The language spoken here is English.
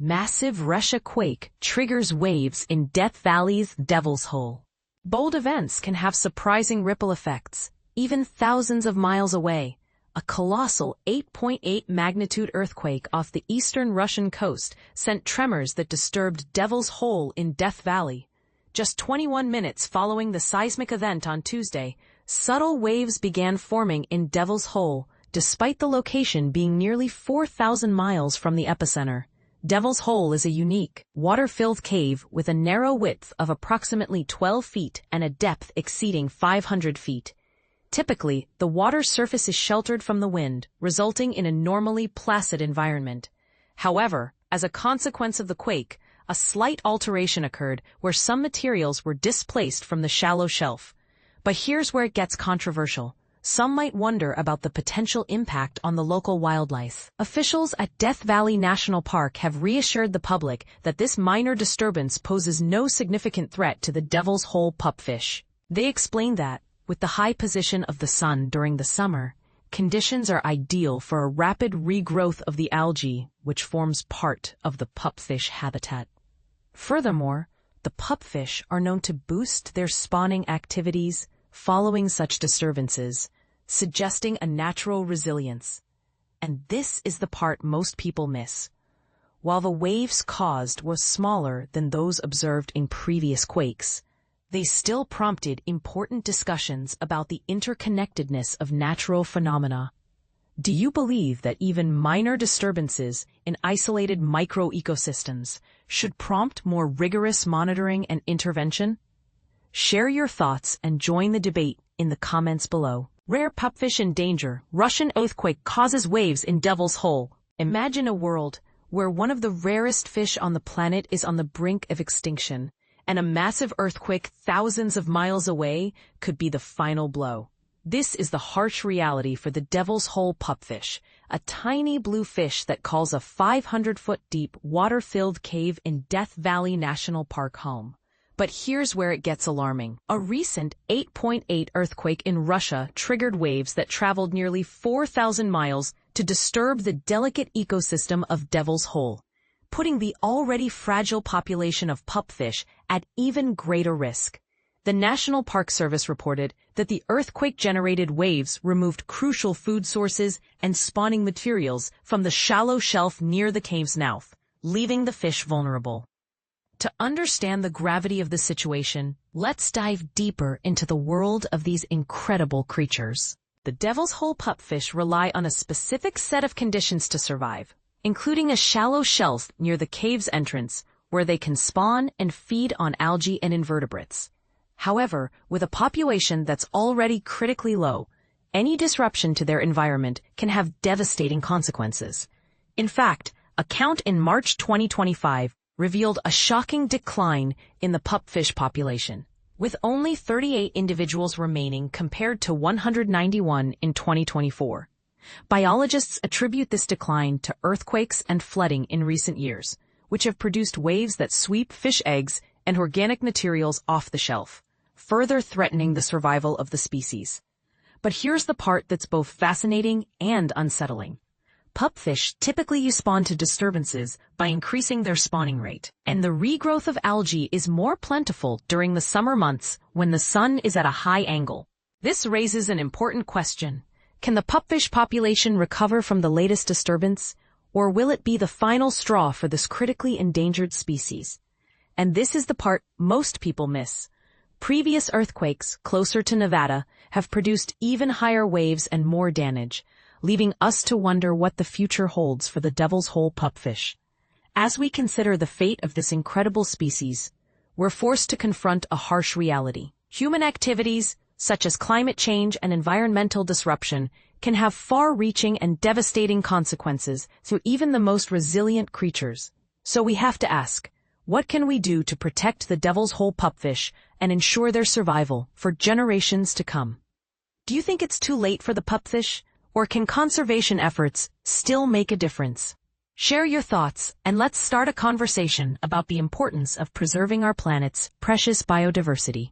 Massive Russia quake triggers waves in Death Valley's Devil's Hole. Bold events can have surprising ripple effects, even thousands of miles away. A colossal 8.8 magnitude earthquake off the eastern Russian coast sent tremors that disturbed Devil's Hole in Death Valley. Just 21 minutes following the seismic event on Tuesday, subtle waves began forming in Devil's Hole, despite the location being nearly 4,000 miles from the epicenter. Devil's Hole is a unique, water-filled cave with a narrow width of approximately 12 feet and a depth exceeding 500 feet. Typically, the water surface is sheltered from the wind, resulting in a normally placid environment. However, as a consequence of the quake, a slight alteration occurred where some materials were displaced from the shallow shelf. But here's where it gets controversial. Some might wonder about the potential impact on the local wildlife. Officials at Death Valley National Park have reassured the public that this minor disturbance poses no significant threat to the Devil's Hole pupfish. They explained that, with the high position of the sun during the summer, conditions are ideal for a rapid regrowth of the algae, which forms part of the pupfish habitat. Furthermore, the pupfish are known to boost their spawning activities following such disturbances, suggesting a natural resilience. And this is the part most people miss. While the waves caused were smaller than those observed in previous quakes, they still prompted important discussions about the interconnectedness of natural phenomena. Do you believe that even minor disturbances in isolated microecosystems should prompt more rigorous monitoring and intervention? Share your thoughts and join the debate in the comments below. Rare pupfish in danger. Russian earthquake causes waves in Devil's Hole. Imagine a world where one of the rarest fish on the planet is on the brink of extinction, and a massive earthquake thousands of miles away could be the final blow. This is the harsh reality for the Devil's Hole pupfish, a tiny blue fish that calls a 500-foot-deep, water-filled cave in Death Valley National Park home. But here's where it gets alarming. A recent 8.8 earthquake in Russia triggered waves that traveled nearly 4,000 miles to disturb the delicate ecosystem of Devil's Hole, putting the already fragile population of pupfish at even greater risk. The National Park Service reported that the earthquake-generated waves removed crucial food sources and spawning materials from the shallow shelf near the cave's mouth, leaving the fish vulnerable. To understand the gravity of the situation, let's dive deeper into the world of these incredible creatures. The Devil's Hole pupfish rely on a specific set of conditions to survive, including a shallow shelf near the cave's entrance where they can spawn and feed on algae and invertebrates. However, with a population that's already critically low, any disruption to their environment can have devastating consequences. In fact, a count in March 2025 revealed a shocking decline in the pupfish population, with only 38 individuals remaining compared to 191 in 2024. Biologists attribute this decline to earthquakes and flooding in recent years, which have produced waves that sweep fish eggs and organic materials off the shelf, further threatening the survival of the species. But here's the part that's both fascinating and unsettling. Pupfish typically respond to disturbances by increasing their spawning rate, and the regrowth of algae is more plentiful during the summer months when the sun is at a high angle. This raises an important question. Can the pupfish population recover from the latest disturbance, or will it be the final straw for this critically endangered species? And this is the part most people miss. Previous earthquakes closer to Nevada have produced even higher waves and more damage, leaving us to wonder what the future holds for the Devil's Hole pupfish. As we consider the fate of this incredible species, we're forced to confront a harsh reality. Human activities, such as climate change and environmental disruption, can have far-reaching and devastating consequences to even the most resilient creatures. So we have to ask, what can we do to protect the Devil's Hole pupfish and ensure their survival for generations to come? Do you think it's too late for the pupfish, or can conservation efforts still make a difference? Share your thoughts and let's start a conversation about the importance of preserving our planet's precious biodiversity.